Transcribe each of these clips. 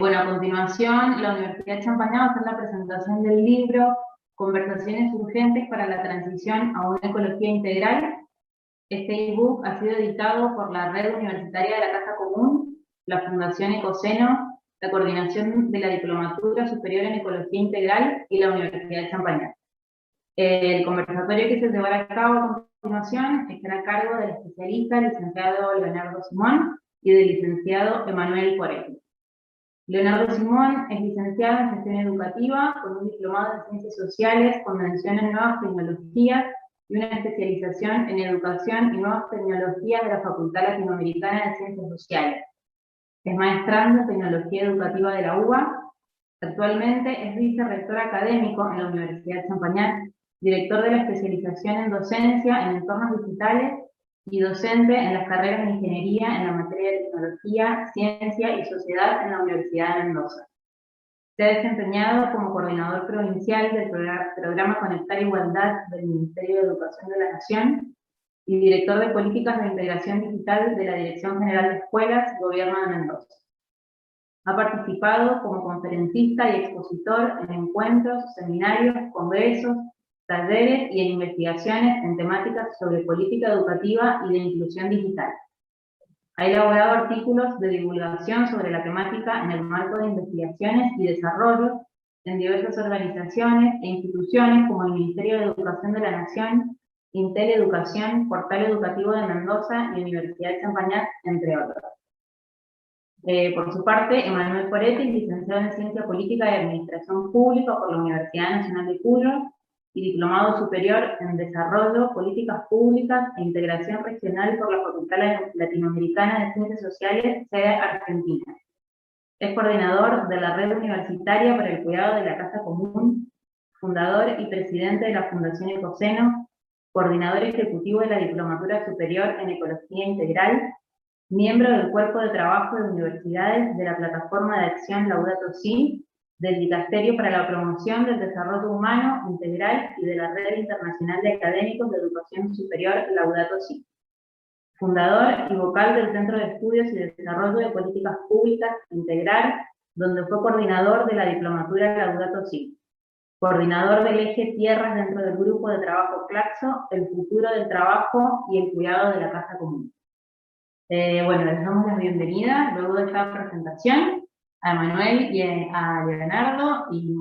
Bueno, a continuación, la Universidad de Champañá va a hacer la presentación del libro Conversaciones urgentes para la transición a una ecología integral. Este ebook ha sido editado por la Red Universitaria de la Casa Común, la Fundación Ecoceno, la Coordinación de la Diplomatura Superior en Ecología Integral y la Universidad de Champañá. El conversatorio que se llevará a cabo a continuación estará a cargo del especialista licenciado Leonardo Simón y del licenciado Emanuel Poretti. Leonardo Simón es licenciado en Gestión Educativa, con un diplomado en Ciencias Sociales, con mención en Nuevas Tecnologías y una especialización en Educación y Nuevas Tecnologías de la Facultad Latinoamericana de Ciencias Sociales. Es maestrando en Tecnología Educativa de la UBA. Actualmente es vicerrector académico en la Universidad de Champañá, director de la especialización en docencia en entornos digitales y docente en las carreras de ingeniería en la materia de tecnología, ciencia y sociedad en la Universidad de Mendoza. Se ha desempeñado como coordinador provincial del programa Conectar Igualdad del Ministerio de Educación de la Nación y director de políticas de integración digital de la Dirección General de Escuelas, Gobierno de Mendoza. Ha participado como conferencista y expositor en encuentros, seminarios, congresos, talleres y en investigaciones en temáticas sobre política educativa y de inclusión digital. Ha elaborado artículos de divulgación sobre la temática en el marco de investigaciones y desarrollo en diversas organizaciones e instituciones como el Ministerio de Educación de la Nación, Intel Educación, Portal Educativo de Mendoza y Universidad de Champañá, entre otros. Por su parte, Emanuel Poretti, licenciado en Ciencia Política y Administración Pública por la Universidad Nacional de Cuyo y diplomado superior en Desarrollo, Políticas Públicas e Integración Regional por la Facultad Latinoamericana de Ciencias Sociales, sede Argentina. Es coordinador de la Red Universitaria para el Cuidado de la Casa Común, fundador y presidente de la Fundación Ecoceno, coordinador ejecutivo de la Diplomatura Superior en Ecología Integral, miembro del Cuerpo de Trabajo de Universidades de la Plataforma de Acción Laudato Si, del Dicasterio para la Promoción del Desarrollo Humano Integral y de la Red Internacional de Académicos de Educación Superior Laudato Si. Fundador y vocal del Centro de Estudios y Desarrollo de Políticas Públicas Integral, donde fue coordinador de la Diplomatura Laudato Si. Coordinador del eje Tierras dentro del Grupo de Trabajo Claxo, el futuro del trabajo y el cuidado de la casa común. Bueno, les damos la bienvenida luego de esta presentación a Manuel y a Leonardo y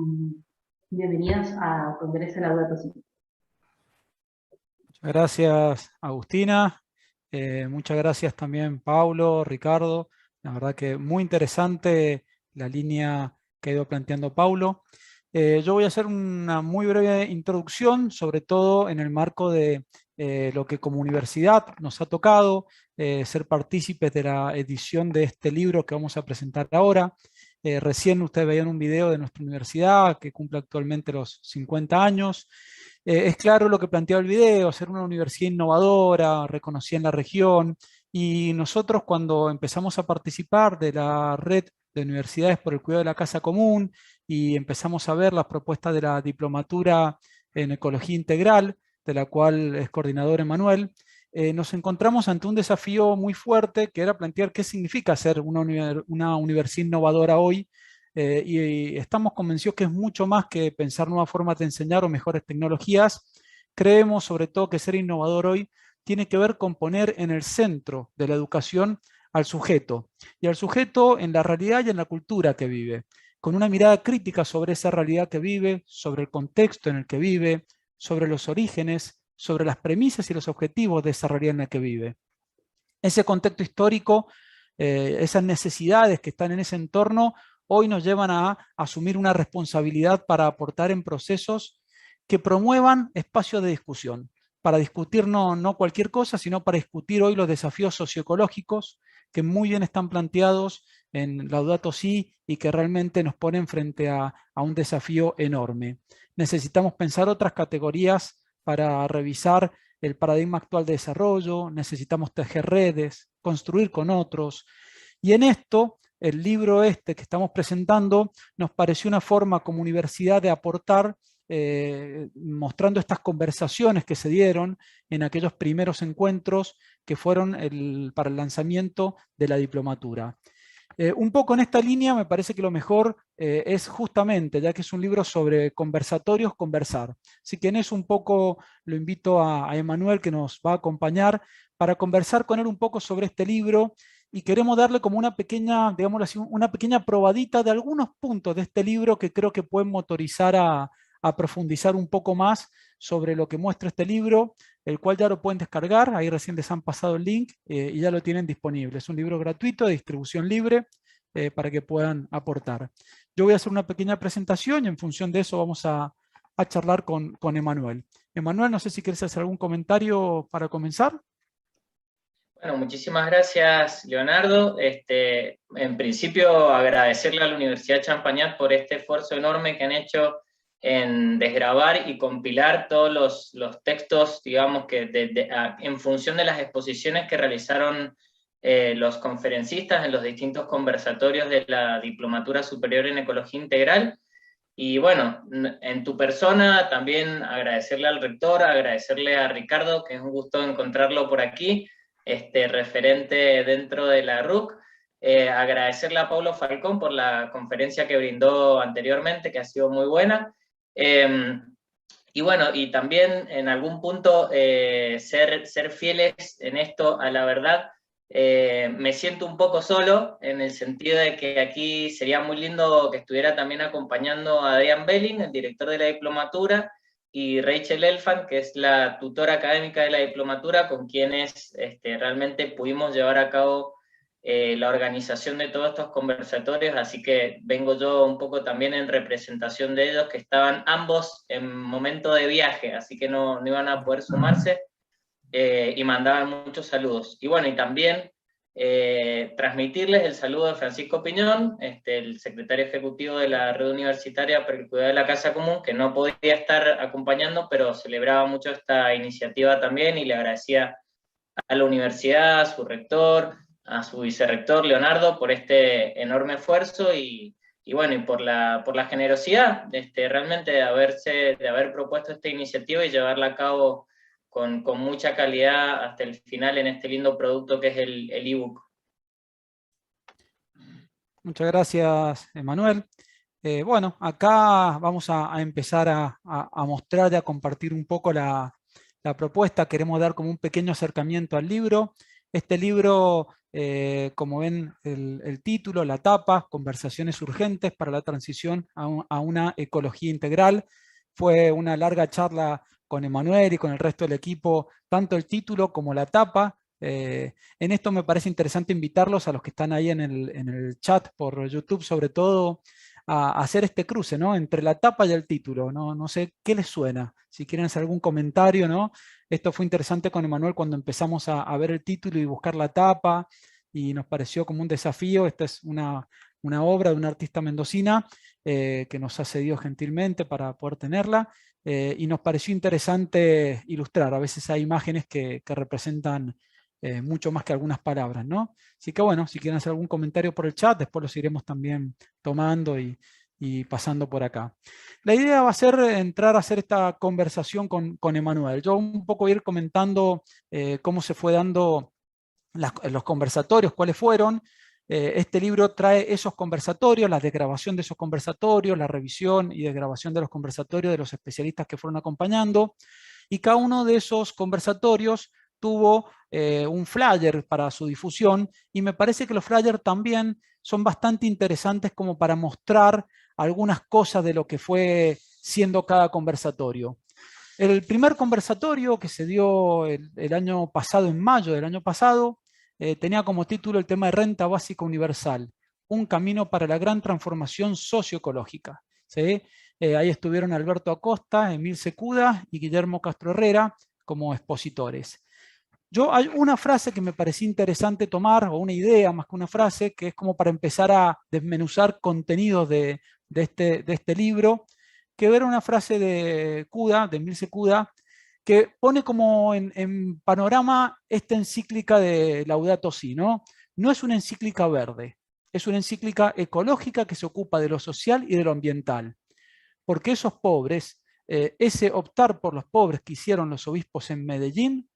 bienvenidos a Congreso Laudato Si. Muchas gracias, Agustina. Muchas gracias también, Paulo, Ricardo. La verdad que muy interesante la línea que ha ido planteando Paulo. Yo voy a hacer una muy breve introducción, sobre todo en el marco de lo que como universidad nos ha tocado, ser partícipes de la edición de este libro que vamos a presentar ahora. Recién ustedes veían un video de nuestra universidad que cumple actualmente los 50 años. Es claro lo que planteaba el video, ser una universidad innovadora, reconocida en la región, y nosotros cuando empezamos a participar de la red de universidades por el cuidado de la casa común y empezamos a ver las propuestas de la diplomatura en ecología integral, de la cual es coordinador Emanuel, nos encontramos ante un desafío muy fuerte que era plantear qué significa ser una universidad innovadora hoy. Y estamos convencidos que es mucho más que pensar nuevas formas de enseñar o mejores tecnologías. Creemos sobre todo que ser innovador hoy tiene que ver con poner en el centro de la educación al sujeto, y al sujeto en la realidad y en la cultura que vive, con una mirada crítica sobre esa realidad que vive, sobre el contexto en el que vive, sobre los orígenes, sobre las premisas y los objetivos de esa realidad en la que vive. Ese contexto histórico, esas necesidades que están en ese entorno, hoy nos llevan a asumir una responsabilidad para aportar en procesos que promuevan espacios de discusión, para discutir no cualquier cosa, sino para discutir hoy los desafíos socioecológicos que muy bien están planteados en Laudato Si y que realmente nos ponen frente a un desafío enorme. Necesitamos pensar otras categorías para revisar el paradigma actual de desarrollo, necesitamos tejer redes, construir con otros. Y en esto, el libro este que estamos presentando nos pareció una forma como universidad de aportar, mostrando estas conversaciones que se dieron en aquellos primeros encuentros que fueron para el lanzamiento de la diplomatura. Un poco en esta línea me parece que lo mejor es justamente, ya que es un libro sobre conversatorios, conversar. Así que en eso un poco lo invito a Emanuel, que nos va a acompañar, para conversar con él un poco sobre este libro, y queremos darle como una pequeña, digámoslo así, una pequeña probadita de algunos puntos de este libro que creo que pueden motorizar a profundizar un poco más sobre lo que muestra este libro, el cual ya lo pueden descargar, ahí recién les han pasado el link y ya lo tienen disponible. Es un libro gratuito de distribución libre para que puedan aportar. Yo voy a hacer una pequeña presentación y en función de eso vamos a charlar con Emanuel. Emanuel, no sé si quieres hacer algún comentario para comenzar. Bueno, muchísimas gracias, Leonardo. En principio, agradecerle a la Universidad Champagnat por este esfuerzo enorme que han hecho en desgravar y compilar todos los textos, digamos, que en función de las exposiciones que realizaron los conferencistas en los distintos conversatorios de la Diplomatura Superior en Ecología Integral. Y bueno, en tu persona también agradecerle al rector, agradecerle a Ricardo, que es un gusto encontrarlo por aquí, referente dentro de la RUC. Agradecerle a Paulo Falcón por la conferencia que brindó anteriormente, que ha sido muy buena. Y bueno, y también en algún punto ser fieles en esto a la verdad. Me siento un poco solo, en el sentido de que aquí sería muy lindo que estuviera también acompañando a Adrián Belling, el director de la diplomatura, y Rachel Elfand, que es la tutora académica de la diplomatura, con quienes realmente pudimos llevar a cabo la organización de todos estos conversatorios, así que vengo yo un poco también en representación de ellos, que estaban ambos en momento de viaje, así que no iban a poder sumarse, y mandaban muchos saludos. Y bueno, y también transmitirles el saludo de Francisco Piñón, el secretario ejecutivo de la Red Universitaria para el Cuidado de la Casa Común, que no podía estar acompañando, pero celebraba mucho esta iniciativa también, y le agradecía a la universidad, a su rector, a su vicerrector Leonardo, por este enorme esfuerzo, y bueno, y por la generosidad realmente de haber propuesto esta iniciativa y llevarla a cabo con mucha calidad hasta el final en este lindo producto que es el ebook. Muchas gracias, Emanuel. Bueno, acá vamos a empezar a mostrar y a compartir un poco la propuesta. Queremos dar como un pequeño acercamiento al libro. Este libro, como ven el título, la tapa, Conversaciones urgentes para la transición a una ecología integral. Fue una larga charla con Emanuel y con el resto del equipo, tanto el título como la tapa. En esto me parece interesante invitarlos a los que están ahí en el chat por YouTube, sobre todo, a hacer este cruce, ¿no?, entre la tapa y el título. No sé qué les suena, si quieren hacer algún comentario, ¿no? Esto fue interesante con Emanuel cuando empezamos a ver el título y buscar la tapa, y nos pareció como un desafío. Esta es una obra de una artista mendocina que nos ha cedido gentilmente para poder tenerla, y nos pareció interesante ilustrar. A veces hay imágenes que representan mucho más que algunas palabras, ¿no? Así que bueno, si quieren hacer algún comentario por el chat, después los iremos también tomando y pasando por acá. La idea va a ser entrar a hacer esta conversación con Emanuel. Yo un poco voy a ir comentando cómo se fue dando los conversatorios, cuáles fueron. Este libro trae esos conversatorios, la desgrabación de esos conversatorios, la revisión y desgrabación de los conversatorios de los especialistas que fueron acompañando, y cada uno de esos conversatorios tuvo un flyer para su difusión, y me parece que los flyers también son bastante interesantes como para mostrar algunas cosas de lo que fue siendo cada conversatorio. El primer conversatorio, que se dio el año pasado, en mayo del año pasado, tenía como título el tema de renta básica universal, un camino para la gran transformación socioecológica. ¿Sí? Ahí estuvieron Alberto Acosta, Emil Secuda y Guillermo Castro Herrera como expositores. Hay una frase que me pareció interesante tomar, o una idea más que una frase, que es como para empezar a desmenuzar contenidos de este libro, que era una frase de Cuda, de Emil Secuda, que pone como en panorama esta encíclica de Laudato Si, ¿no? No es una encíclica verde, es una encíclica ecológica que se ocupa de lo social y de lo ambiental. Porque esos pobres, ese optar por los pobres que hicieron los obispos en Medellín,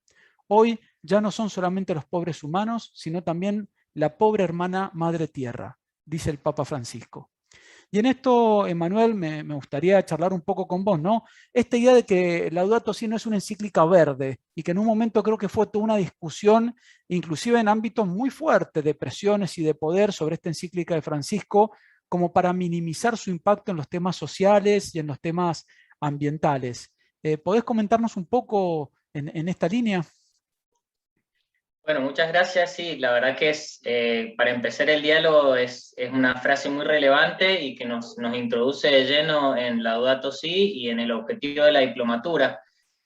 hoy ya no son solamente los pobres humanos, sino también la pobre hermana madre tierra, dice el Papa Francisco. Y en esto, Emanuel, me gustaría charlar un poco con vos, ¿no? Esta idea de que Laudato Si no es una encíclica verde y que en un momento creo que fue toda una discusión, inclusive en ámbitos muy fuertes de presiones y de poder sobre esta encíclica de Francisco, como para minimizar su impacto en los temas sociales y en los temas ambientales. ¿Podés comentarnos un poco en esta línea? Bueno, muchas gracias. Sí, la verdad que para empezar el diálogo es una frase muy relevante y que nos introduce de lleno en Laudato Si y en el objetivo de la diplomatura.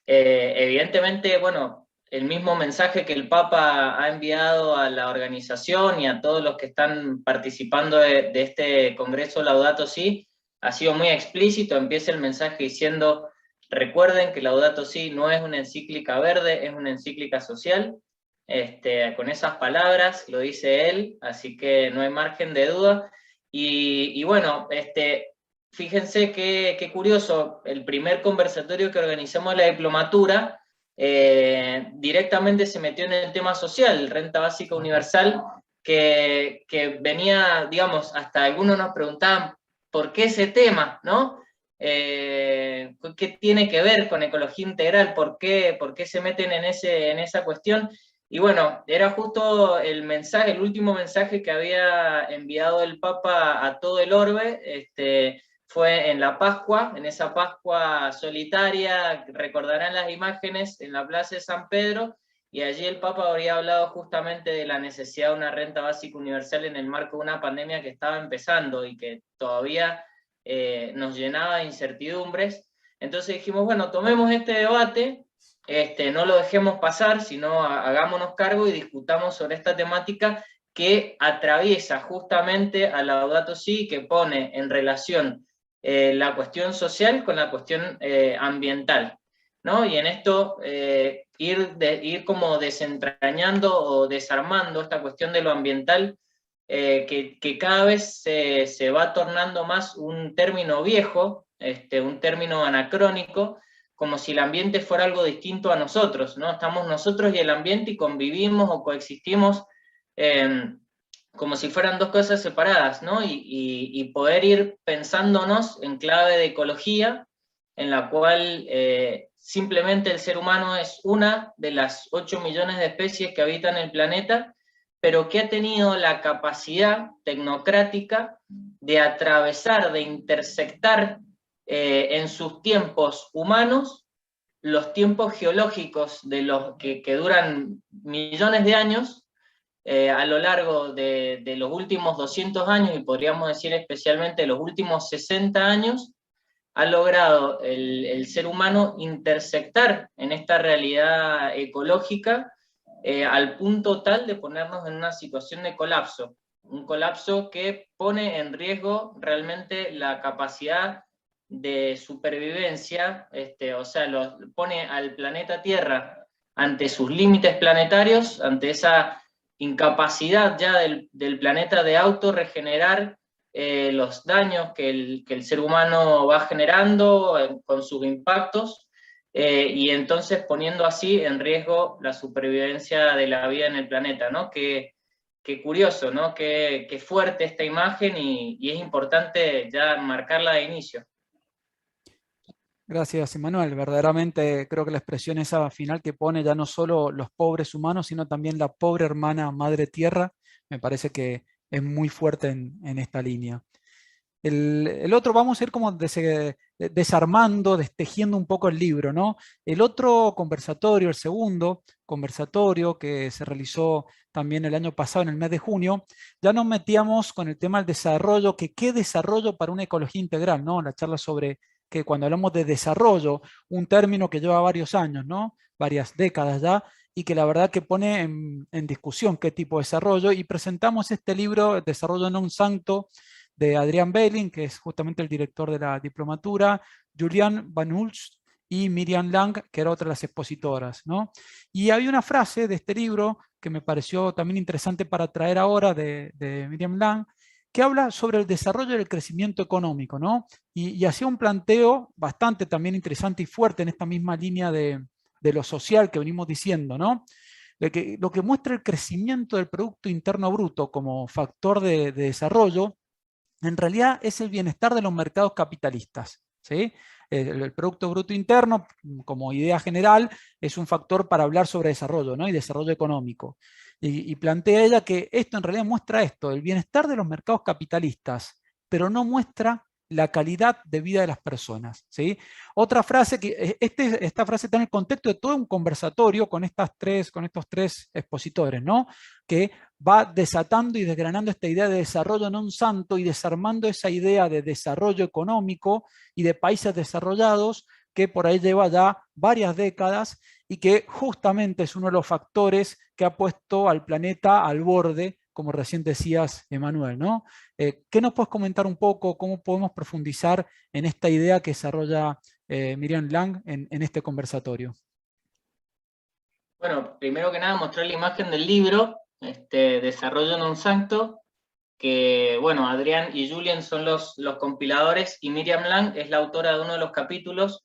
Evidentemente, bueno, el mismo mensaje que el Papa ha enviado a la organización y a todos los que están participando de este Congreso Laudato Si ha sido muy explícito. Empieza el mensaje diciendo: recuerden que Laudato Si no es una encíclica verde, es una encíclica social. Con esas palabras lo dice él, así que no hay margen de duda. Y bueno, fíjense qué curioso, el primer conversatorio que organizamos en la diplomatura directamente se metió en el tema social, renta básica universal, que venía, digamos, hasta algunos nos preguntaban, ¿por qué ese tema? ¿No? ¿Qué tiene que ver con ecología integral? ¿Por qué se meten en esa cuestión? Y bueno, era justo el mensaje, el último mensaje que había enviado el Papa a todo el orbe, fue en la Pascua, en esa Pascua solitaria, recordarán las imágenes, en la Plaza de San Pedro, y allí el Papa habría hablado justamente de la necesidad de una renta básica universal en el marco de una pandemia que estaba empezando y que todavía nos llenaba de incertidumbres. Entonces dijimos, bueno, tomemos este debate, no lo dejemos pasar, sino hagámonos cargo y discutamos sobre esta temática que atraviesa justamente a Laudato Si, que pone en relación la cuestión social con la cuestión ambiental, ¿no? Y en esto ir como desentrañando o desarmando esta cuestión de lo ambiental, que cada vez se va tornando más un término viejo, un término anacrónico, como si el ambiente fuera algo distinto a nosotros, ¿no? Estamos nosotros y el ambiente y convivimos o coexistimos como si fueran dos cosas separadas, ¿no? Y poder ir pensándonos en clave de ecología, en la cual simplemente el ser humano es una de las 8 millones de especies que habitan el planeta, pero que ha tenido la capacidad tecnocrática de atravesar, de intersectar en sus tiempos humanos los tiempos geológicos de los que duran millones de años, a lo largo de los últimos 200 años, y podríamos decir especialmente los últimos 60 años, ha logrado el ser humano intersectar en esta realidad ecológica al punto tal de ponernos en una situación de colapso. Un colapso que pone en riesgo realmente la capacidad de supervivencia, o sea, pone al planeta Tierra ante sus límites planetarios, ante esa incapacidad ya del planeta de autorregenerar los daños que el ser humano va generando con sus impactos, y entonces poniendo así en riesgo la supervivencia de la vida en el planeta, ¿no? Qué curioso, ¿no? Qué fuerte esta imagen y es importante ya marcarla de inicio. Gracias, Emanuel. Verdaderamente creo que la expresión esa final que pone ya no solo los pobres humanos, sino también la pobre hermana madre tierra, me parece que es muy fuerte en esta línea. El otro, vamos a ir como desarmando, destejiendo un poco el libro, ¿no? El otro conversatorio, el segundo conversatorio que se realizó también el año pasado, en el mes de junio, ya nos metíamos con el tema del desarrollo, que qué desarrollo para una ecología integral, ¿no? La charla sobre que cuando hablamos de desarrollo, un término que lleva varios años, ¿no? Varias décadas ya, y que la verdad que pone en discusión qué tipo de desarrollo, y presentamos este libro, Desarrollo non santo, de Adrián Belling, que es justamente el director de la diplomatura, Julian Van Hulst y Miriam Lang, que era otra de las expositoras, ¿no? Y había una frase de este libro que me pareció también interesante para traer ahora de Miriam Lang, que habla sobre el desarrollo y el crecimiento económico, ¿no? Y hacía un planteo bastante también interesante y fuerte en esta misma línea de lo social que venimos diciendo, ¿no? lo que muestra el crecimiento del Producto Interno Bruto como factor de desarrollo, en realidad es el bienestar de los mercados capitalistas, ¿sí? El Producto Bruto Interno, como idea general, es un factor para hablar sobre desarrollo, ¿no? Y desarrollo económico. Y plantea ella que esto en realidad muestra esto, el bienestar de los mercados capitalistas, pero no muestra la calidad de vida de las personas, ¿sí? Otra frase, que esta frase está en el contexto de todo un conversatorio con estos tres expositores, ¿no? Que va desatando y desgranando esta idea de desarrollo non santo y desarmando esa idea de desarrollo económico y de países desarrollados que por ahí lleva ya varias décadas y que justamente es uno de los factores que ha puesto al planeta al borde, como recién decías, Emanuel, ¿no? ¿Qué nos puedes comentar un poco? ¿Cómo podemos profundizar en esta idea que desarrolla Miriam Lang en este conversatorio? Bueno, primero que nada mostrar la imagen del libro, Desarrollo non santo, que bueno, Adrián y Julien son los compiladores y Miriam Lang es la autora de uno de los capítulos.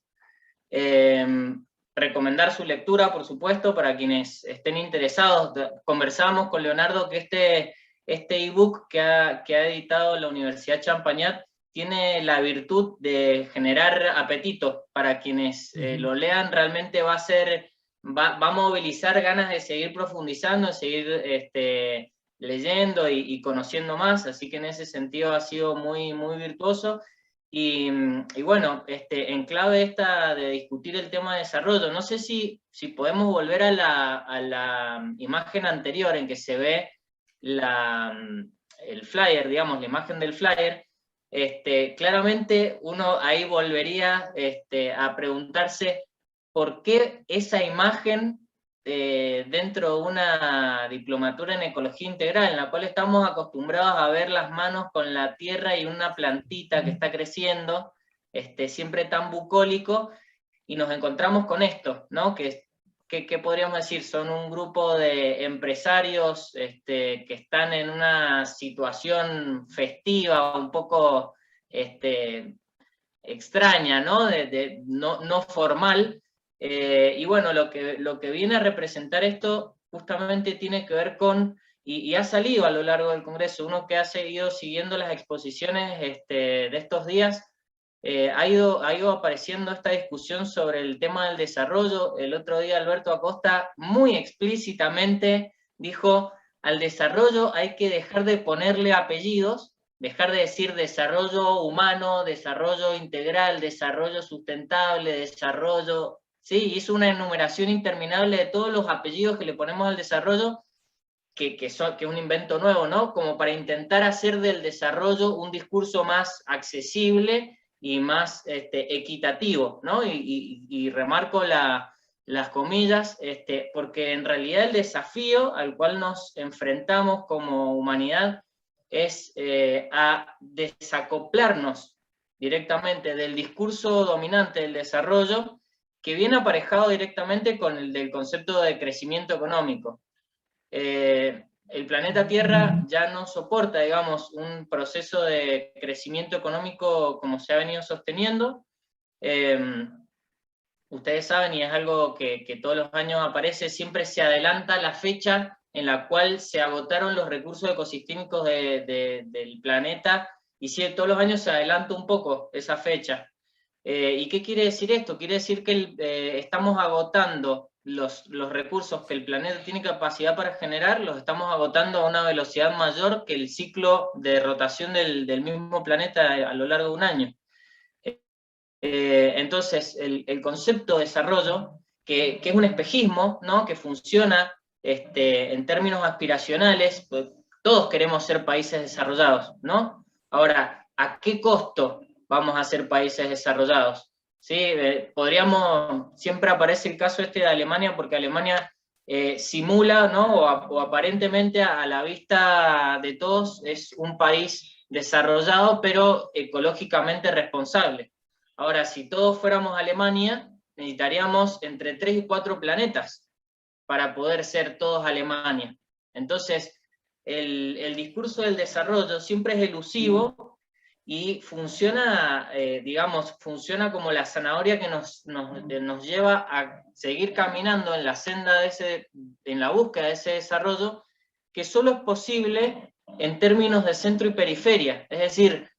Recomendar su lectura, por supuesto, para quienes estén interesados. Conversábamos con Leonardo que este ebook que ha editado la Universidad Champagnat tiene la virtud de generar apetito para quienes lo lean. Realmente va a movilizar ganas de seguir profundizando, de seguir leyendo y conociendo más, así que en ese sentido ha sido muy, muy virtuoso. Y bueno, en clave esta de discutir el tema de desarrollo, no sé si podemos volver a la imagen anterior en que se ve el flyer, digamos, la imagen del flyer. Claramente uno ahí volvería a preguntarse por qué esa imagen dentro de una diplomatura en ecología integral, en la cual estamos acostumbrados a ver las manos con la tierra y una plantita que está creciendo, siempre tan bucólico, y nos encontramos con esto, ¿no? ¿Qué podríamos decir? Son un grupo de empresarios que están en una situación festiva, un poco extraña, ¿no? No formal. Y bueno, lo que viene a representar esto justamente tiene que ver con, y ha salido a lo largo del Congreso, uno que ha seguido siguiendo las exposiciones de estos días, ha ido apareciendo esta discusión sobre el tema del desarrollo. El otro día Alberto Acosta muy explícitamente dijo, al desarrollo hay que dejar de ponerle apellidos, dejar de decir desarrollo humano, desarrollo integral, desarrollo sustentable, desarrollo... Sí, hizo una enumeración interminable de todos los apellidos que le ponemos al desarrollo, que es un invento nuevo, ¿no? Como para intentar hacer del desarrollo un discurso más accesible y más equitativo, ¿no? Y remarco las comillas, porque en realidad el desafío al cual nos enfrentamos como humanidad es a desacoplarnos directamente del discurso dominante del desarrollo, que viene aparejado directamente con el del concepto de crecimiento económico. El planeta Tierra ya no soporta, digamos, un proceso de crecimiento económico como se ha venido sosteniendo. Ustedes saben, y es algo que todos los años aparece, siempre se adelanta la fecha en la cual se agotaron los recursos ecosistémicos del planeta, y todos los años se adelanta un poco esa fecha. ¿Y qué quiere decir esto? Quiere decir que estamos agotando los recursos que el planeta tiene capacidad para generar, los estamos agotando a una velocidad mayor que el ciclo de rotación del mismo planeta a lo largo de un año. Entonces, el concepto de desarrollo, que es un espejismo, ¿no? Que funciona en términos aspiracionales, pues, todos queremos ser países desarrollados, ¿no? Ahora, ¿a qué costo vamos a ser países desarrollados? ¿Sí? Siempre aparece el caso de Alemania, porque Alemania simula, ¿no? o aparentemente a la vista de todos es un país desarrollado, pero ecológicamente responsable. Ahora, si todos fuéramos Alemania, necesitaríamos entre 3 y 4 planetas para poder ser todos Alemania. Entonces, el discurso del desarrollo siempre es elusivo y funciona, digamos, funciona como la zanahoria que nos lleva a seguir caminando en la senda en la búsqueda de ese desarrollo, que solo es posible en términos de centro y periferia. Es decir,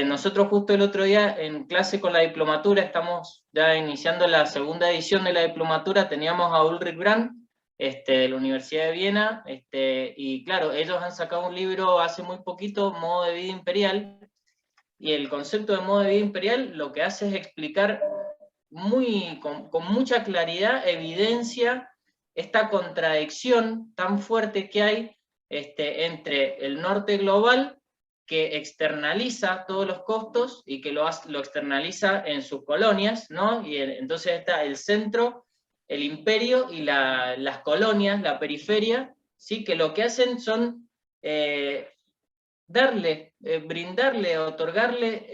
nosotros justo el otro día en clase con la diplomatura, estamos ya iniciando la segunda edición de la diplomatura, teníamos a Ulrich Brandt, de la Universidad de Viena, y claro, ellos han sacado un libro hace muy poquito, Modo de Vida Imperial, y el concepto de modo de vida imperial lo que hace es explicar con mucha claridad, evidencia esta contradicción tan fuerte que hay entre el norte global, que externaliza todos los costos y que lo externaliza en sus colonias, ¿no? Y entonces está el centro, el imperio y las colonias, la periferia, ¿sí? Que lo que hacen son brindarle, otorgarle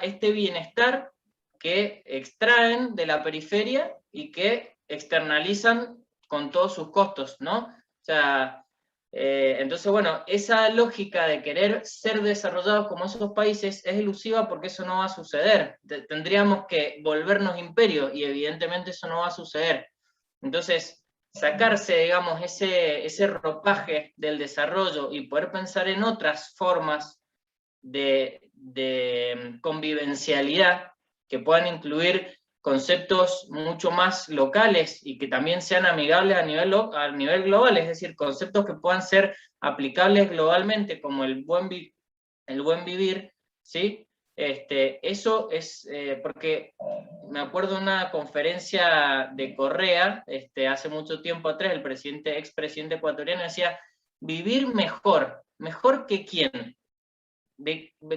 este bienestar que extraen de la periferia y que externalizan con todos sus costos, ¿no? O sea, entonces, bueno, esa lógica de querer ser desarrollados como esos países es elusiva porque eso no va a suceder. Tendríamos que volvernos imperio y evidentemente eso no va a suceder. Entonces, sacarse, digamos, ese ropaje del desarrollo y poder pensar en otras formas de convivencialidad que puedan incluir conceptos mucho más locales y que también sean amigables a nivel global, es decir, conceptos que puedan ser aplicables globalmente, como el buen vivir, ¿sí? Eso es, porque me acuerdo de una conferencia de Correa, hace mucho tiempo atrás, el expresidente ecuatoriano decía, vivir mejor, ¿mejor que quién?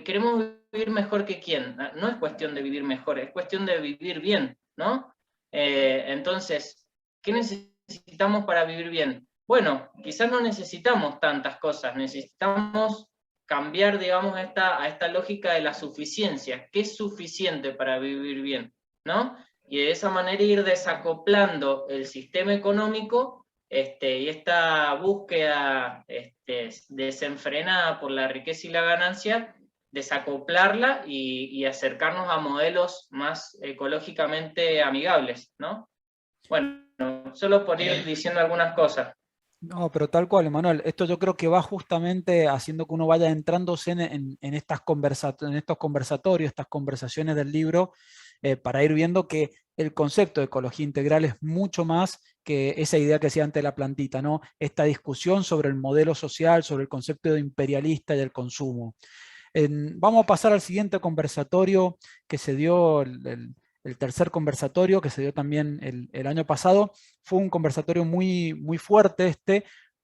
Queremos vivir mejor que quién. No es cuestión de vivir mejor, es cuestión de vivir bien, ¿no? Entonces, ¿qué necesitamos para vivir bien? Bueno, quizás no necesitamos tantas cosas, necesitamos cambiar, digamos, a esta lógica de la suficiencia. ¿Qué es suficiente para vivir bien? ¿No? Y de esa manera ir desacoplando el sistema económico y esta búsqueda desenfrenada por la riqueza y la ganancia, desacoplarla y acercarnos a modelos más ecológicamente amigables, ¿no? Bueno, solo por ir diciendo algunas cosas. No, pero tal cual, Emanuel. Esto yo creo que va justamente haciendo que uno vaya entrándose en estos conversatorios, estas conversaciones del libro, para ir viendo que el concepto de ecología integral es mucho más que esa idea que decía antes de la plantita, ¿no? Esta discusión sobre el modelo social, sobre el concepto de imperialista y el consumo. Vamos a pasar al siguiente conversatorio que se dio, el tercer conversatorio que se dio también el año pasado. Fue un conversatorio muy, muy fuerte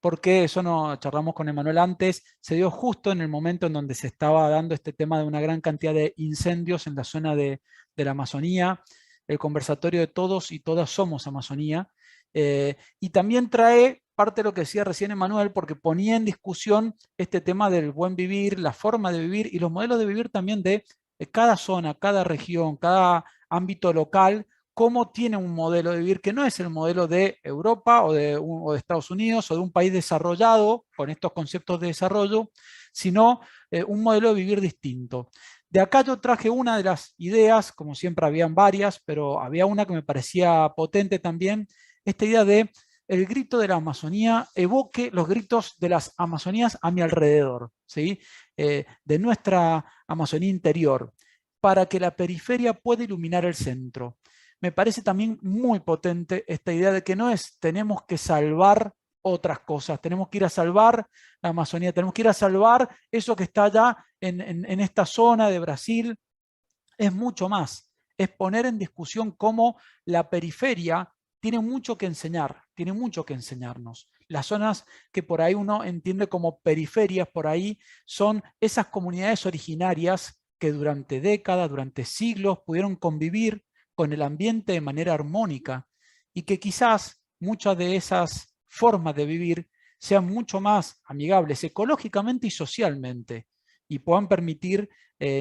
porque eso no charlamos con Emanuel antes, se dio justo en el momento en donde se estaba dando este tema de una gran cantidad de incendios en la zona de la Amazonía, el conversatorio de Todos y Todas Somos Amazonía, y también trae parte de lo que decía recién Emanuel, porque ponía en discusión este tema del buen vivir, la forma de vivir y los modelos de vivir también de cada zona, cada región, cada ámbito local, cómo tiene un modelo de vivir que no es el modelo de Europa o de Estados Unidos o de un país desarrollado con estos conceptos de desarrollo, sino un modelo de vivir distinto. De acá yo traje una de las ideas, como siempre habían varias, pero había una que me parecía potente también, esta idea de el grito de la Amazonía evoque los gritos de las Amazonías a mi alrededor, ¿sí? De nuestra Amazonía interior, para que la periferia pueda iluminar el centro. Me parece también muy potente esta idea de que no es tenemos que salvar otras cosas, tenemos que ir a salvar la Amazonía, tenemos que ir a salvar eso que está allá en esta zona de Brasil. Es mucho más, es poner en discusión cómo la periferia tiene mucho que enseñar, tiene mucho que enseñarnos. Las zonas que por ahí uno entiende como periferias, por ahí son esas comunidades originarias que durante décadas, durante siglos pudieron convivir con el ambiente de manera armónica y que quizás muchas de esas formas de vivir sean mucho más amigables ecológicamente y socialmente y puedan permitir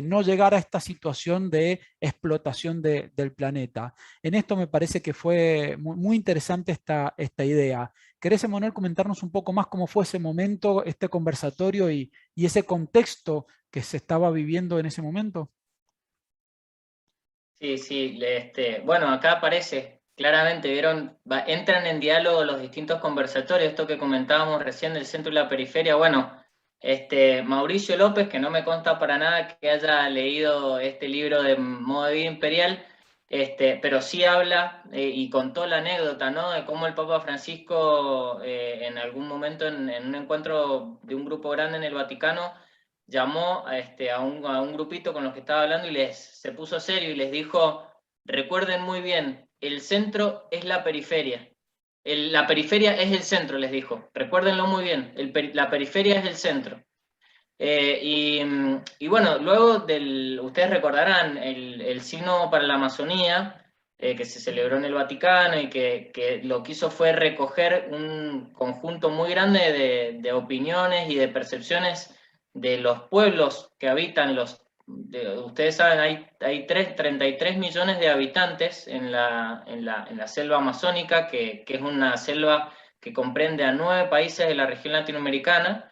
no llegar a esta situación de explotación del planeta. En esto me parece que fue muy interesante esta idea. ¿Querés, Emanuel, comentarnos un poco más cómo fue ese momento, este conversatorio y ese contexto que se estaba viviendo en ese momento? Sí, sí, bueno, acá aparece claramente, vieron, entran en diálogo los distintos conversatorios, esto que comentábamos recién del centro y la periferia. Bueno, Mauricio López, que no me consta para nada que haya leído este libro de Modo de Vida Imperial, pero sí habla y contó la anécdota, ¿no?, de cómo el Papa Francisco en algún momento en un encuentro de un grupo grande en el Vaticano llamó a un grupito con los que estaba hablando y se puso serio y les dijo: recuerden muy bien, el centro es la periferia. La periferia es el centro, les dijo. Recuérdenlo muy bien, la periferia es el centro. Y bueno, luego ustedes recordarán el signo para la Amazonía, que se celebró en el Vaticano y que lo que hizo fue recoger un conjunto muy grande de opiniones y de percepciones de los pueblos que habitan ustedes saben, hay 33 millones de habitantes en la selva amazónica, que es una selva que comprende a 9 países de la región latinoamericana.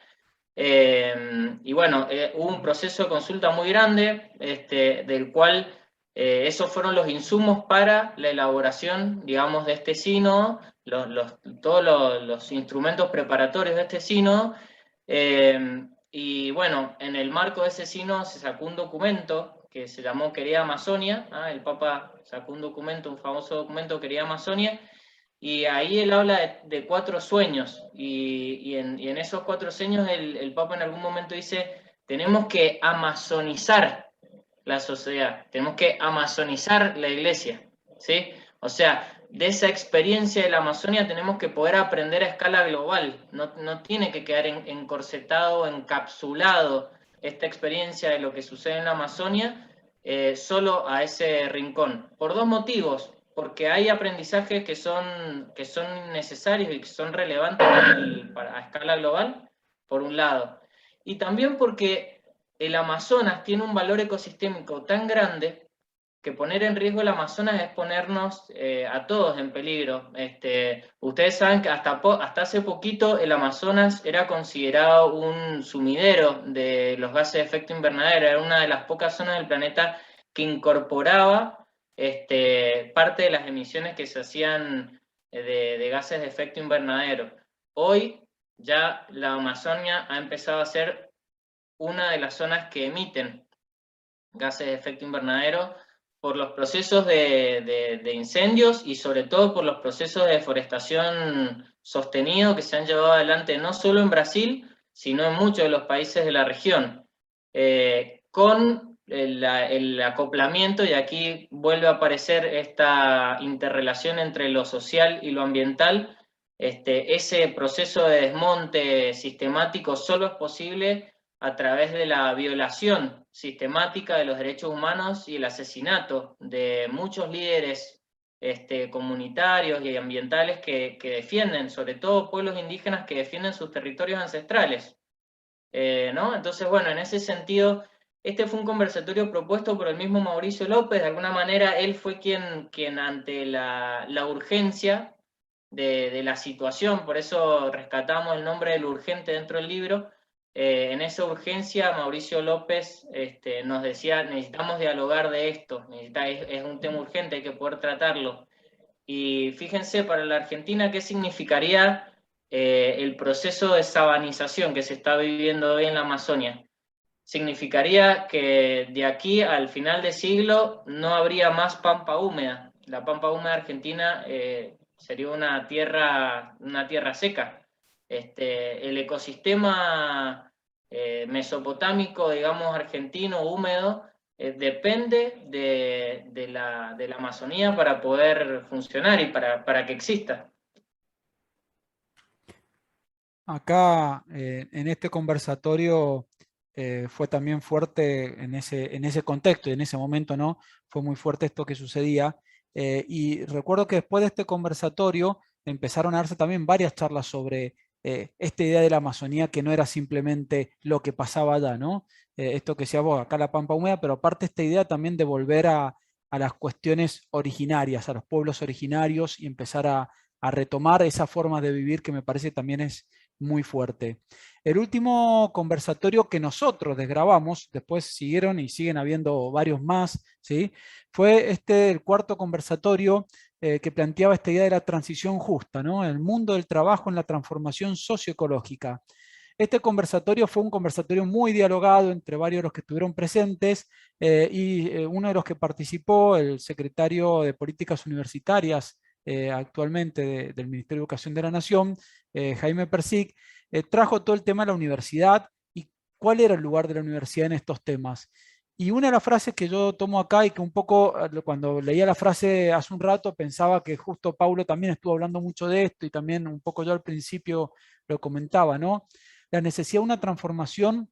Y bueno, hubo un proceso de consulta muy grande, del cual esos fueron los insumos para la elaboración, digamos, de este sínodo, todos los instrumentos preparatorios de este sínodo. Y bueno, en el marco de ese sínodo se sacó un documento que se llamó Querida Amazonia. El Papa sacó un documento, un famoso documento, Querida Amazonia, y ahí él habla de 4 sueños, y en esos 4 sueños el Papa en algún momento dice: tenemos que amazonizar la sociedad, tenemos que amazonizar la iglesia, ¿sí? O sea, de esa experiencia de la Amazonia tenemos que poder aprender a escala global, no tiene que quedar encorsetado, encapsulado esta experiencia de lo que sucede en la Amazonia solo a ese rincón, por 2 motivos. Porque hay aprendizajes que son necesarios y que son relevantes a escala global, por un lado. Y también porque el Amazonas tiene un valor ecosistémico tan grande que poner en riesgo el Amazonas es ponernos a todos en peligro. Ustedes saben que hasta hace poquito el Amazonas era considerado un sumidero de los gases de efecto invernadero, era una de las pocas zonas del planeta que incorporaba parte de las emisiones que se hacían de gases de efecto invernadero. Hoy ya la Amazonia ha empezado a ser una de las zonas que emiten gases de efecto invernadero por los procesos de incendios y sobre todo por los procesos de deforestación sostenido que se han llevado adelante no solo en Brasil, sino en muchos de los países de la región, con el acoplamiento, y aquí vuelve a aparecer esta interrelación entre lo social y lo ambiental. Ese proceso de desmonte sistemático solo es posible a través de la violación sistemática de los derechos humanos y el asesinato de muchos líderes comunitarios y ambientales que defienden, sobre todo pueblos indígenas que defienden sus territorios ancestrales. ¿No? Entonces, bueno, en ese sentido, este fue un conversatorio propuesto por el mismo Mauricio López. De alguna manera, él fue quien ante la urgencia de la situación, por eso rescatamos el nombre del urgente dentro del libro. En esa urgencia, Mauricio López nos decía: necesitamos dialogar de esto, es un tema urgente, hay que poder tratarlo. Y fíjense, para la Argentina, ¿qué significaría el proceso de sabanización que se está viviendo hoy en la Amazonia? Significaría que de aquí al final de siglo no habría más pampa húmeda. La pampa húmeda argentina sería una tierra seca. El ecosistema mesopotámico, digamos, argentino, húmedo, depende de la Amazonía para poder funcionar y para que exista. Acá, en este conversatorio, fue también fuerte en ese contexto y en ese momento, ¿no? Fue muy fuerte esto que sucedía. Y recuerdo que después de este conversatorio empezaron a darse también varias charlas sobre esta idea de la Amazonía, que no era simplemente lo que pasaba allá, ¿no? Esto que decía vos, acá la pampa húmeda, pero aparte esta idea también de volver a las cuestiones originarias, a los pueblos originarios, y empezar a retomar esa forma de vivir que me parece también es muy fuerte. El último conversatorio que nosotros desgrabamos, después siguieron y siguen habiendo varios más, ¿sí? Fue el cuarto conversatorio que planteaba esta idea de la transición justa, ¿no? El mundo del trabajo en la transformación socioecológica. Este conversatorio fue un conversatorio muy dialogado entre varios de los que estuvieron presentes y uno de los que participó, el secretario de Políticas Universitarias actualmente del Ministerio de Educación de la Nación, Jaime Persic, trajo todo el tema de la universidad y cuál era el lugar de la universidad en estos temas. Y una de las frases que yo tomo acá y que un poco cuando leía la frase hace un rato pensaba que justo Paulo también estuvo hablando mucho de esto y también un poco yo al principio lo comentaba, ¿no? La necesidad de una transformación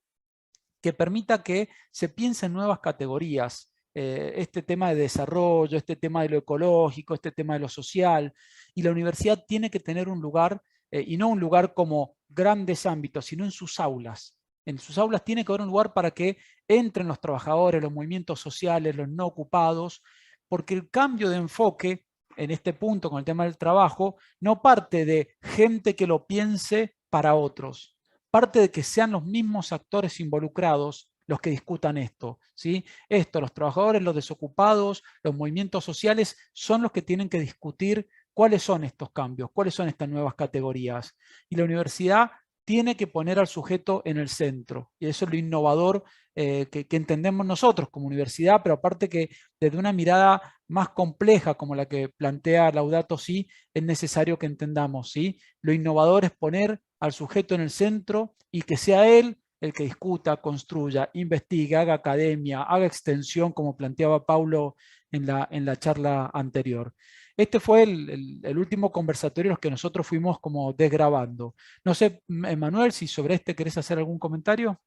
que permita que se piense en nuevas categorías. Este tema de desarrollo, este tema de lo ecológico, este tema de lo social, y la universidad tiene que tener un lugar, y no un lugar como grandes ámbitos, sino en sus aulas. En sus aulas tiene que haber un lugar para que entren los trabajadores, los movimientos sociales, los no ocupados, porque el cambio de enfoque en este punto con el tema del trabajo no parte de gente que lo piense para otros, parte de que sean los mismos actores involucrados los que discutan esto, ¿sí? Esto, los trabajadores, los desocupados, los movimientos sociales son los que tienen que discutir cuáles son estos cambios, cuáles son estas nuevas categorías. Y la universidad tiene que poner al sujeto en el centro. Y eso es lo innovador que entendemos nosotros como universidad, pero aparte que desde una mirada más compleja como la que plantea Laudato Si, es necesario que entendamos, ¿sí? Lo innovador es poner al sujeto en el centro y que sea él el que discuta, construya, investigue, haga academia, haga extensión, como planteaba Paulo en la charla anterior. Este fue el último conversatorio en los que nosotros fuimos como desgrabando. No sé, Manuel, si sobre este querés hacer algún comentario.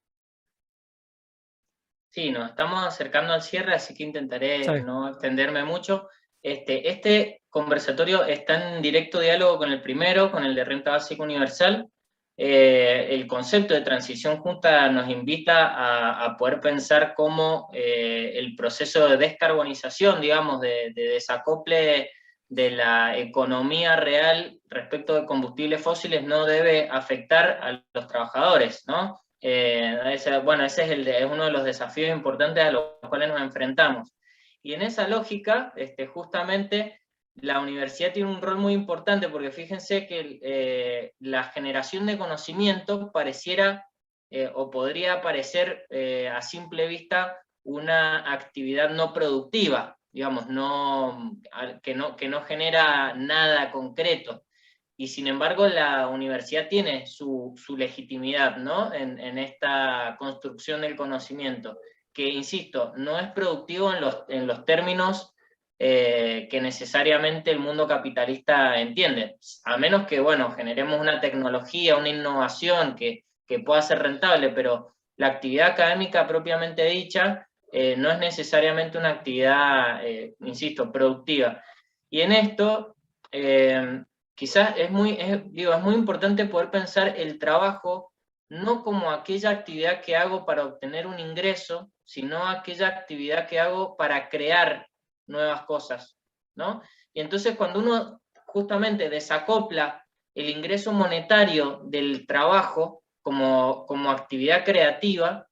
Sí, nos estamos acercando al cierre, así que intentaré Sí. no extenderme mucho. Este conversatorio está en directo diálogo con el primero, con el de renta básica universal. El concepto de transición justa nos invita a poder pensar cómo el proceso de descarbonización, digamos, de desacople de la economía real respecto de combustibles fósiles no debe afectar a los trabajadores, ¿no? Bueno, ese es uno de los desafíos importantes a los cuales nos enfrentamos. Y en esa lógica, justamente, la universidad tiene un rol muy importante, porque fíjense que la generación de conocimiento pareciera, o podría parecer a simple vista, una actividad no productiva, digamos, que no genera nada concreto. Y sin embargo la universidad tiene su legitimidad, ¿no? en esta construcción del conocimiento, que, insisto, no es productivo en los términos que necesariamente el mundo capitalista entiende, a menos que, bueno, generemos una tecnología, una innovación que pueda ser rentable, pero la actividad académica propiamente dicha no es necesariamente una actividad, insisto, productiva. Y en esto... quizás es muy importante poder pensar el trabajo no como aquella actividad que hago para obtener un ingreso, sino aquella actividad que hago para crear nuevas cosas, ¿no? Y entonces cuando uno justamente desacopla el ingreso monetario del trabajo como actividad creativa,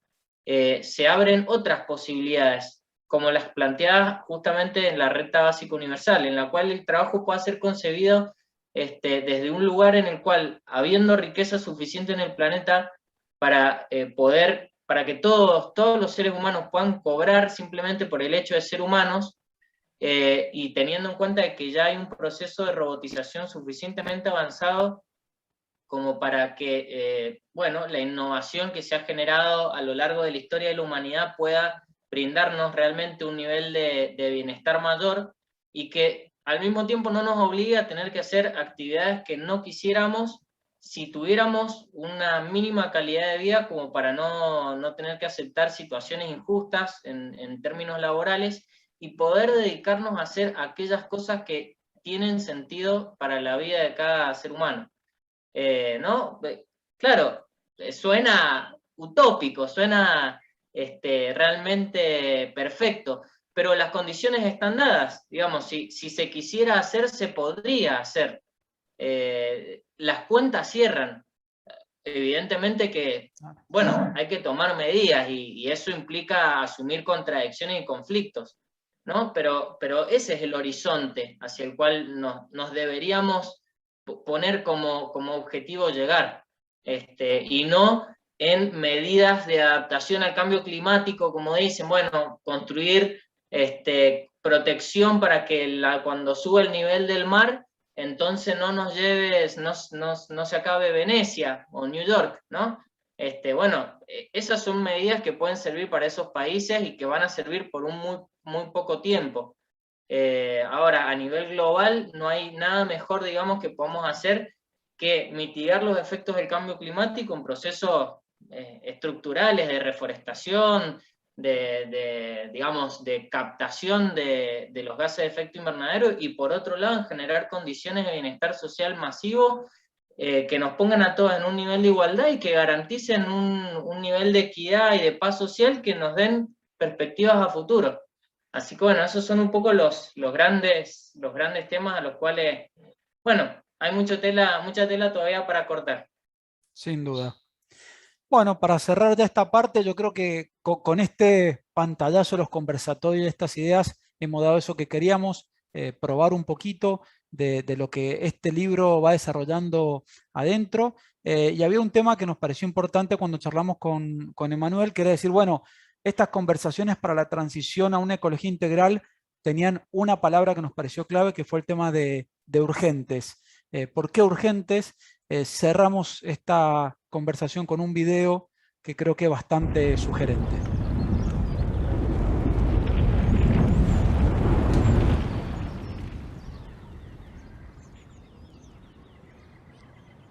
se abren otras posibilidades, como las planteadas justamente en la renta básica universal, en la cual el trabajo puede ser concebido desde un lugar en el cual, habiendo riqueza suficiente en el planeta para para que todos los seres humanos puedan cobrar simplemente por el hecho de ser humanos, y teniendo en cuenta de que ya hay un proceso de robotización suficientemente avanzado como para que, bueno, la innovación que se ha generado a lo largo de la historia de la humanidad pueda brindarnos realmente un nivel de bienestar mayor, y que al mismo tiempo no nos obligue a tener que hacer actividades que no quisiéramos si tuviéramos una mínima calidad de vida, como para no tener que aceptar situaciones injustas en términos laborales, y poder dedicarnos a hacer aquellas cosas que tienen sentido para la vida de cada ser humano. ¿No? Claro, suena utópico, suena realmente perfecto, pero las condiciones están dadas, digamos, si se quisiera hacer, se podría hacer. Las cuentas cierran. evidentemente que, bueno, hay que tomar medidas y eso implica asumir contradicciones y conflictos, ¿no? Pero ese es el horizonte hacia el cual nos deberíamos poner como objetivo llegar, y no en medidas de adaptación al cambio climático, como dicen, bueno, construir protección para que cuando suba el nivel del mar, entonces no nos lleves, no se acabe Venecia o New York, ¿no? Bueno, esas son medidas que pueden servir para esos países y que van a servir por un muy poco tiempo. Ahora, a nivel global, no hay nada mejor, digamos, que podamos hacer que mitigar los efectos del cambio climático en procesos estructurales de reforestación, digamos, de captación de los gases de efecto invernadero, y por otro lado, en generar condiciones de bienestar social masivo que nos pongan a todos en un nivel de igualdad y que garanticen un nivel de equidad y de paz social que nos den perspectivas a futuro. Así que bueno, esos son un poco los grandes temas a los cuales, bueno, hay mucha tela todavía para cortar. Sin duda. Bueno, para cerrar ya esta parte, yo creo que con este pantallazo, los conversatorios y estas ideas, hemos dado eso que queríamos, probar un poquito de lo que este libro va desarrollando adentro. Y había un tema que nos pareció importante cuando charlamos con Emanuel, que era decir, bueno, estas conversaciones para la transición a una ecología integral tenían una palabra que nos pareció clave, que fue el tema de urgentes. ¿Por qué urgentes? Cerramos esta conversación con un video que creo que es bastante sugerente.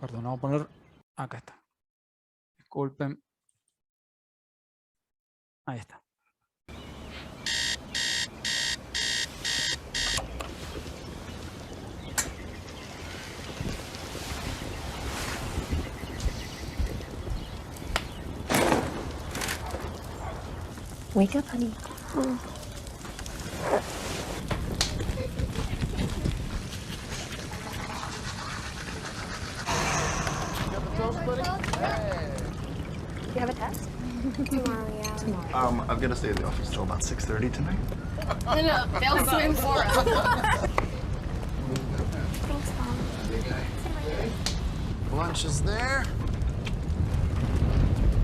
Perdón, vamos a poner... Acá está. Disculpen. Ahí está. Wake up, honey. You have a test? Tomorrow, yeah. Tomorrow. I'm gonna stay in the office till about 6:30 tonight. No, they'll swim for us. Thanks, Mom. Lunch is there.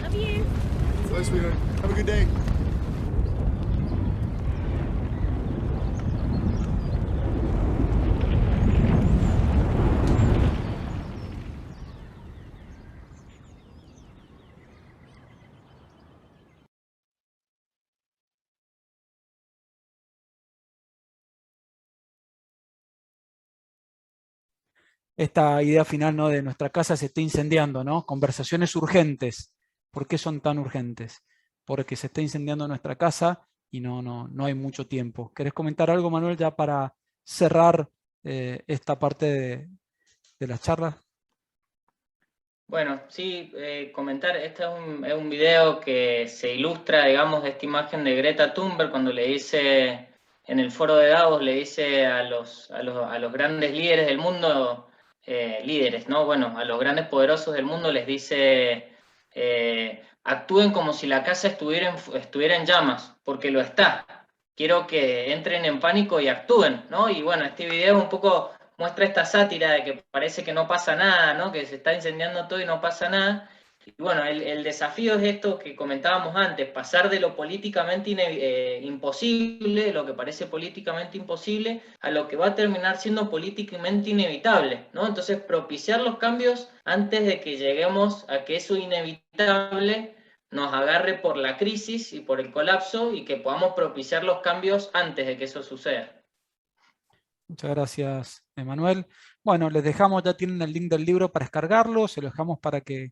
Love you. Bye, sweetheart. Have a good day. Esta idea final, ¿no?, de nuestra casa se está incendiando, ¿no? Conversaciones urgentes. ¿Por qué son tan urgentes? Porque se está incendiando nuestra casa y no hay mucho tiempo. ¿Querés comentar algo, Manuel, ya para cerrar esta parte de la charla? Bueno, sí, comentar, este es un video que se ilustra, digamos, esta imagen de Greta Thunberg cuando le dice, en el foro de Davos, le dice a los grandes líderes del mundo, líderes, ¿no? Bueno, a los grandes poderosos del mundo les dice, actúen como si la casa estuviera en llamas, porque lo está. Quiero que entren en pánico y actúen, ¿no? Y bueno, este video un poco muestra esta sátira de que parece que no pasa nada, ¿no? Que se está incendiando todo y no pasa nada. Y bueno, el desafío es esto que comentábamos antes, pasar de lo políticamente imposible, lo que parece políticamente imposible, a lo que va a terminar siendo políticamente inevitable, ¿no? Entonces, propiciar los cambios antes de que lleguemos a que eso inevitable nos agarre por la crisis y por el colapso, y que podamos propiciar los cambios antes de que eso suceda. Muchas gracias, Emanuel. Bueno, les dejamos, ya tienen el link del libro para descargarlo, se lo dejamos para que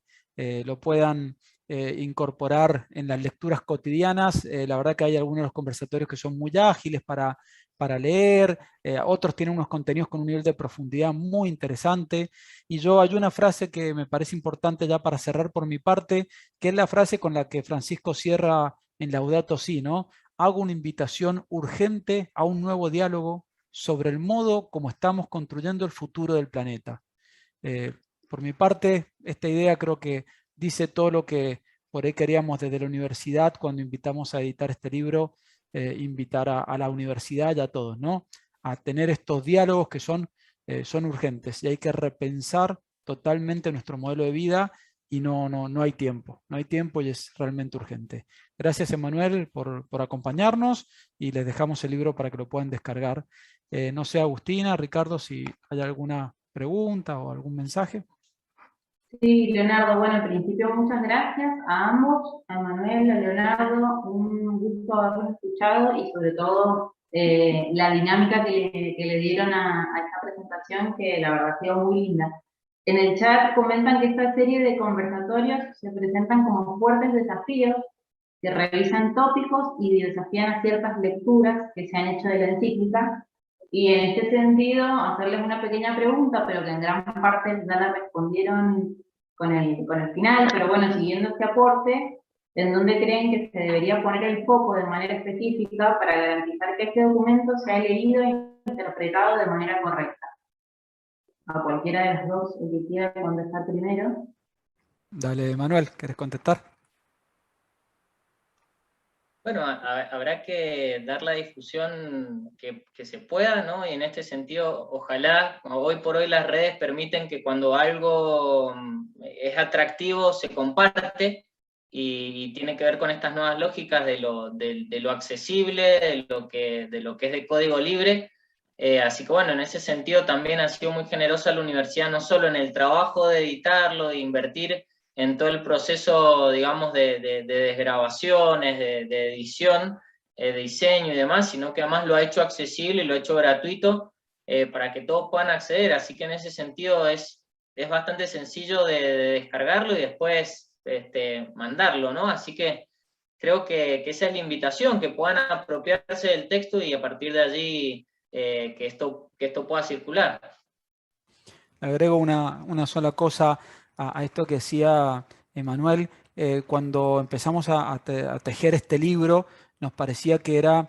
lo puedan incorporar en las lecturas cotidianas. La verdad que hay algunos de los conversatorios que son muy ágiles para leer, otros tienen unos contenidos con un nivel de profundidad muy interesante. Y hay una frase que me parece importante ya para cerrar por mi parte, que es la frase con la que Francisco cierra en Laudato Si, ¿no? Hago una invitación urgente a un nuevo diálogo sobre el modo como estamos construyendo el futuro del planeta. Por mi parte, esta idea creo que dice todo lo que por ahí queríamos desde la universidad cuando invitamos a editar este libro, invitar a la universidad y a todos, ¿no? A tener estos diálogos que son urgentes y hay que repensar totalmente nuestro modelo de vida y no hay tiempo. No hay tiempo y es realmente urgente. Gracias, Emanuel, por acompañarnos y les dejamos el libro para que lo puedan descargar. No sé, Agustina, Ricardo, si hay alguna pregunta o algún mensaje. Sí, Leonardo, bueno, en principio muchas gracias a ambos, a Manuel, a Leonardo, un gusto haberlos escuchado y sobre todo la dinámica que le dieron a esta presentación, que la verdad ha sido muy linda. En el chat comentan que esta serie de conversatorios se presentan como fuertes desafíos que revisan tópicos y desafían a ciertas lecturas que se han hecho de la encíclica. Y en este sentido, hacerles una pequeña pregunta, pero que en gran parte ya la respondieron con el final, pero bueno, siguiendo este aporte, ¿en dónde creen que se debería poner el foco de manera específica para garantizar que este documento sea leído e interpretado de manera correcta? A cualquiera de las dos, el que quiera contestar primero. Dale, Manuel, ¿querés contestar? Bueno, habrá que dar la difusión que se pueda, ¿no? Y en este sentido, ojalá, hoy por hoy las redes permiten que cuando algo es atractivo se comparte y tiene que ver con estas nuevas lógicas de lo accesible, de lo que es de código libre. Así que bueno, en ese sentido también ha sido muy generosa la universidad, no solo en el trabajo de editarlo, de invertir en todo el proceso, digamos, de desgrabaciones, de edición, de diseño y demás, sino que además lo ha hecho accesible y lo ha hecho gratuito para que todos puedan acceder. Así que en ese sentido es bastante sencillo de descargarlo y después mandarlo, ¿no? Así que creo que esa es la invitación, que puedan apropiarse del texto y a partir de allí que esto pueda circular. Agrego una sola cosa a esto que decía Emanuel. Cuando empezamos a tejer este libro, nos parecía que era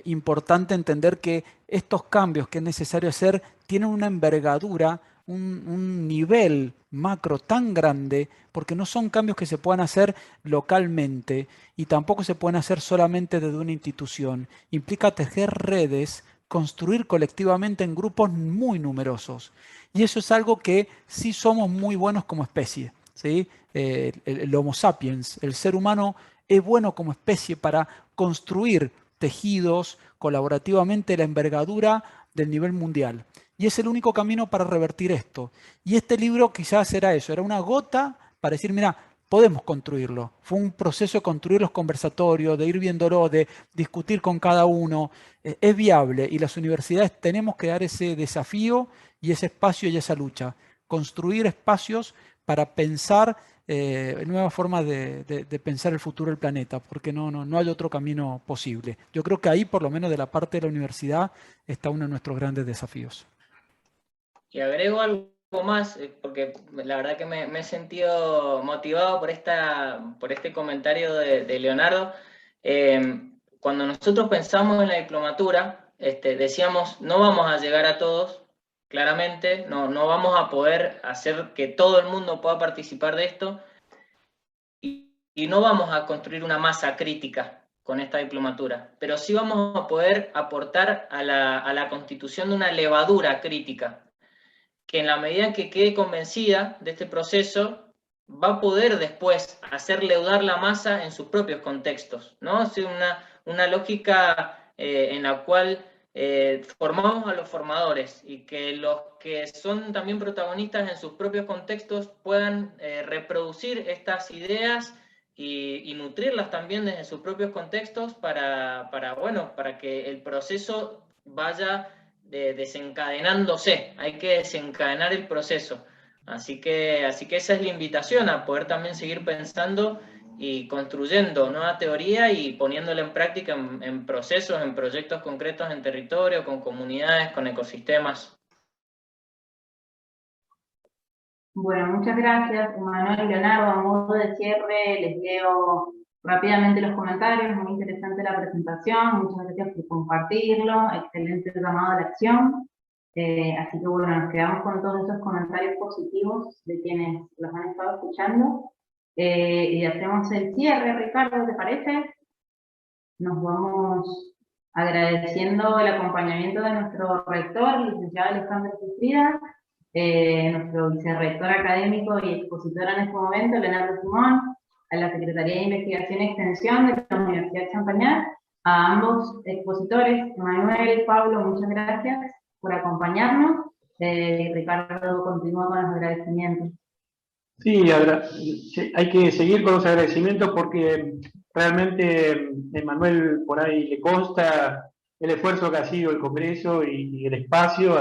importante entender que estos cambios que es necesario hacer tienen una envergadura, un nivel macro tan grande, porque no son cambios que se puedan hacer localmente y tampoco se pueden hacer solamente desde una institución. Implica tejer redes, construir colectivamente en grupos muy numerosos. Y eso es algo que sí somos muy buenos como especie, ¿sí? El Homo sapiens, el ser humano, es bueno como especie para construir tejidos colaborativamente la envergadura del nivel mundial. Y es el único camino para revertir esto. Y este libro quizás era eso, era una gota para decir, mira, podemos construirlo. Fue un proceso de construir los conversatorios, de ir viéndolo, de discutir con cada uno. Es viable y las universidades tenemos que dar ese desafío y ese espacio y esa lucha. Construir espacios para pensar nuevas formas de pensar el futuro del planeta, porque no hay otro camino posible. Yo creo que ahí, por lo menos de la parte de la universidad, está uno de nuestros grandes desafíos. Y agrego algo más, porque la verdad que me he sentido motivado por este comentario de Leonardo. Cuando nosotros pensamos en la diplomatura, decíamos, no vamos a llegar a todos, claramente, no vamos a poder hacer que todo el mundo pueda participar de esto, y no vamos a construir una masa crítica con esta diplomatura, pero sí vamos a poder aportar a la constitución de una levadura crítica, que en la medida en que quede convencida de este proceso, va a poder después hacer leudar la masa en sus propios contextos, ¿no? Es una lógica en la cual formamos a los formadores y que los que son también protagonistas en sus propios contextos puedan reproducir estas ideas y nutrirlas también desde sus propios contextos para que el proceso vaya desencadenándose. Hay que desencadenar el proceso. Así que esa es la invitación, a poder también seguir pensando y construyendo nueva teoría y poniéndola en práctica en procesos, en proyectos concretos en territorio, con comunidades, con ecosistemas. Bueno, muchas gracias, Manuel y Leonardo. A modo de cierre, les leo rápidamente los comentarios. Muy interesante la presentación. Muchas gracias por compartirlo. Excelente llamado a la acción. Así que bueno, nos quedamos con todos esos comentarios positivos de quienes los han estado escuchando. Y hacemos el cierre, Ricardo, ¿te parece? Nos vamos agradeciendo el acompañamiento de nuestro rector, licenciado Alejandro Frida, nuestro vicerrector académico y expositor en este momento, Leonardo Simón, a la Secretaría de Investigación y Extensión de la Universidad de Champañat, a ambos expositores, Manuel, Pablo, muchas gracias por acompañarnos. Ricardo continúa con los agradecimientos. Sí, hay que seguir con los agradecimientos porque realmente Manuel por ahí le consta el esfuerzo que ha sido el Congreso y el espacio.